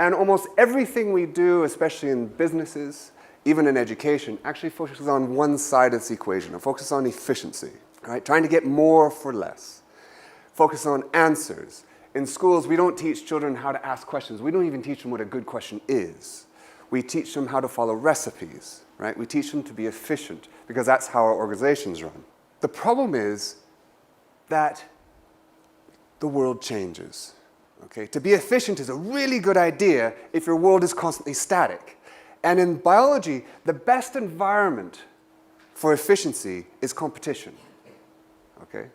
And almost everything we do, especially in businesses, even in education, actually focuses on one side of this equation. It focuses on efficiency, right? Trying to get more for less. Focus on answers. In schools, we don't teach children how to ask questions. We don't even teach them what a good question is. We teach them how to follow recipes, right? We teach them to be efficient because that's how our organizations run. The problem is that the world changes. Okay? To be efficient is a really good idea if your world is constantly static. And in biology, the best environment for efficiency is competition. Okay?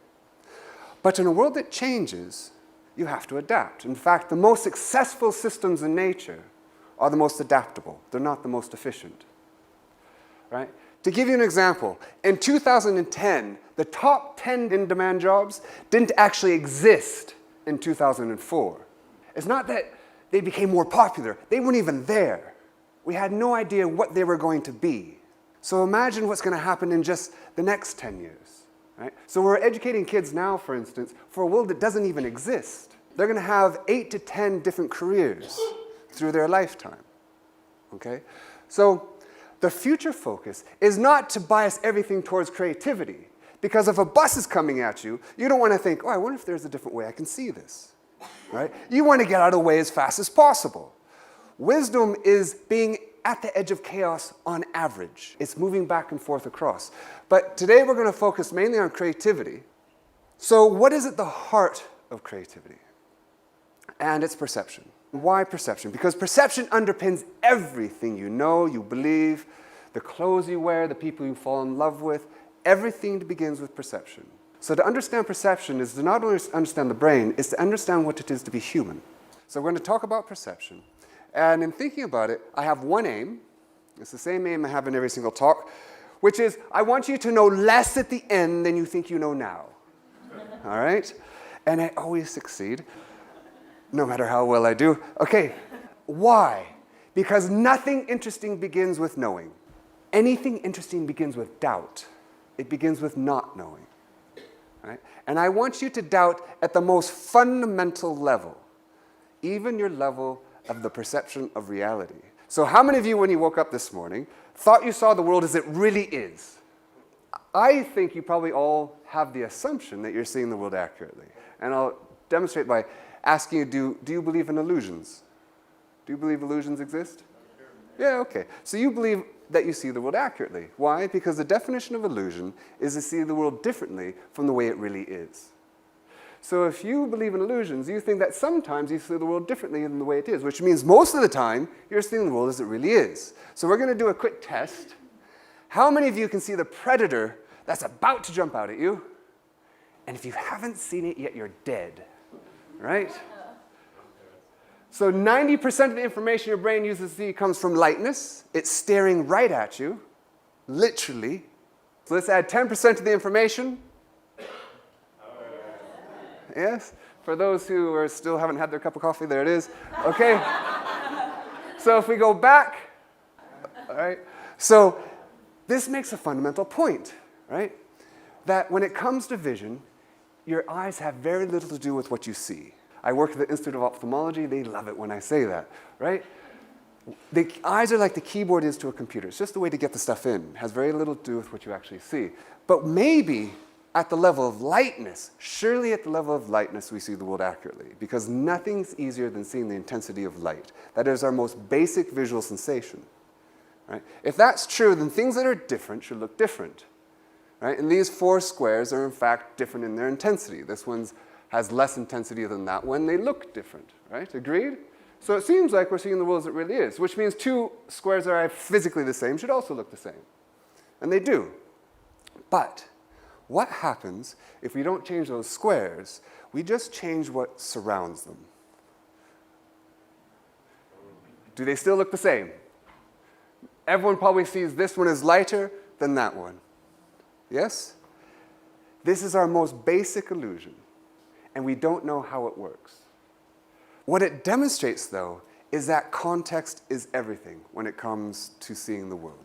But in a world that changes, you have to adapt. In fact, the most successful systems in nature are the most adaptable. They're not the most efficient. Right? To give you an example, in 2010, the top 10 in-demand jobs didn't actually exist in 2004. It's not that they became more popular. They weren't even there. We had no idea what they were going to be. So imagine what's going to happen in just the next 10 years. Right? So we're educating kids now, for instance, for a world that doesn't even exist. They're going to have 8 to 10 different careers through their lifetime. Okay? So the future focus is not to bias everything towards creativity. Because if a bus is coming at you, you don't want to think, oh, I wonder if there's a different way I can see this. Right? You want to get out of the way as fast as possible. Wisdom is being at the edge of chaos on average. It's moving back and forth across. But today we're going to focus mainly on creativity. So what is at the heart of creativity? And it's perception. Why perception? Because perception underpins everything you know, you believe, the clothes you wear, the people you fall in love with. Everything begins with perception. So to understand perception is to not only understand the brain, it's to understand what it is to be human. So we're going to talk about perception. And in thinking about it, I have one aim. It's the same aim I have in every single talk, which is I want you to know less at the end than you think you know now. All right? And I always succeed, no matter how well I do. Okay, why? Because nothing interesting begins with knowing. Anything interesting begins with doubt. It begins with not knowing. Right? And I want you to doubt at the most fundamental level, even your level of the perception of reality. So how many of you, when you woke up this morning, thought you saw the world as it really is? I think you probably all have the assumption that you're seeing the world accurately. And I'll demonstrate by asking you, do you believe in illusions? Do you believe illusions exist? Yeah, okay. So you believe that you see the world accurately. Why? Because the definition of illusion is to see the world differently from the way it really is. So if you believe in illusions, you think that sometimes you see the world differently than the way it is, which means most of the time, you're seeing the world as it really is. So we're going to do a quick test. How many of you can see the predator that's about to jump out at you? And if you haven't seen it yet, you're dead, right? So 90% of the information your brain uses to see comes from lightness. It's staring right at you, literally. So let's add 10% of the information. Yes? For those who still haven't had their cup of coffee, there it is. Okay. So if we go back, all right. So this makes a fundamental point, right? That when it comes to vision, your eyes have very little to do with what you see. I work at the Institute of Ophthalmology. They love it when I say that, right? The eyes are like the keyboard is to a computer. It's just the way to get the stuff in. It has very little to do with what you actually see. But maybe at the level of lightness, surely at the level of lightness, we see the world accurately, because nothing's easier than seeing the intensity of light. That is our most basic visual sensation, right? If that's true, then things that are different should look different, right? And these 4 squares are in fact different in their intensity. This one has less intensity than that one. They look different, right? Agreed? So it seems like we're seeing the world as it really is, which means 2 squares that are physically the same should also look the same. And they do. But what happens if we don't change those squares? We just change what surrounds them. Do they still look the same? Everyone probably sees this one as lighter than that one. Yes? This is our most basic illusion, and we don't know how it works. What it demonstrates, though, is that context is everything when it comes to seeing the world.